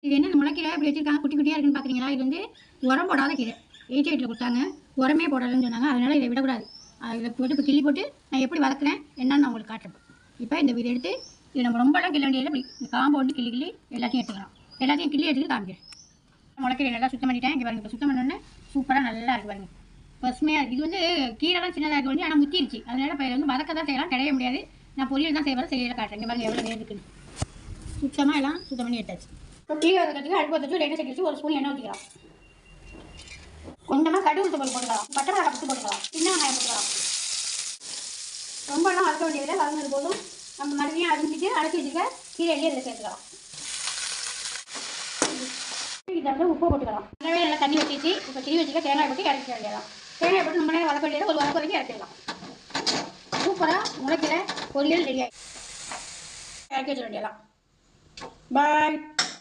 இது என்ன முளைக்கீரை இப்படி வச்சிருக்காங்க, குட்டி குட்டியாக இருக்குன்னு பார்க்குறீங்களா? இது வந்து உரம் போடாத கீரை. 88ல கொடுத்தாங்க. உரமே போடாதுன்னு சொன்னாங்க. அதனால் இதை விடக்கூடாது. இதில் போட்டு இப்போ கிள்ளி போட்டு நான் எப்படி வளர்க்குறேன் என்னன்னு நான் உங்களுக்கு காட்டுறேன். இப்போ இதை எடுத்து இது நம்ம ரொம்பலாம் கிள்ள வேண்டியதில்லை. இப்படி இந்த காம்பை வந்து கிள்ளி கிள்ளி எல்லாத்தையும் எடுத்துக்கலாம். எல்லாத்தையும் கிள்ளி எடுத்துட்டு காமிக்கிறேன். முளைக்கீரை நல்லா சுத்தம் பண்ணிட்டேன். இங்கே பாருங்க, இப்போ சுத்தம் பண்ணோன்னே சூப்பராக நல்லா இருக்கு பாருங்க. பசுமையாக இருக்குது. இது வந்து கீரை தான் சின்னதாக இருக்கு வந்து, ஆனால் முத்திருச்சு. அதனால் இப்போ வந்து வதக்க தான் செய்யலாம், கிடையாது முடியாது. நான் பொரியல் தான் செய்வேன், செய்யல காட்டுறேன். இங்கே பாருங்க எவ்வளோ நேரம் இருக்குன்னு. சுத்தமாக எல்லாம் சுத்தம் பண்ணி எடுத்தாச்சு. இப்போ கீரை வதக்கிறதுக்கு அடுப்பு வச்சு ரெண்டு செஞ்சு வச்சு ஒரு ஸ்பூன் எண்ணெய் ஊற்றிக்கலாம். கொஞ்சமாக கடுகு உளுத்தம்பருப்பு போட்டுக்கலாம், பட்டை மிளகாய் பத்து போட்டுக்கலாம், சின்ன வெங்காயம் போட்டுக்கலாம். ரொம்பலாம் வதக்க வேண்டியதில்லை, வதங்கினது போதும். நம்ம மறுபடியும் அரிஞ்சிட்டு அரைச்சி வச்சுக்க கீரையிலேயே இதில் சேர்த்துக்கலாம். இதை வந்து உப்பு போட்டுக்கலாம். நல்லாவே நல்லா தண்ணி வச்சிச்சு. இப்போ கிளி வச்சுக்க தேங்காய் போட்டு இறக்க வேண்டியதான். தேங்காய் போட்டு நம்ம நேரம் வதக்க வேண்டியதை ஒரு வதக்க வரைக்கும் இறக்கிடலாம். சூப்பராக முளைக்கிற பொரியல் ரெடி ஆகி இறக்கி வச்சிட வேண்டியதான். பாய்.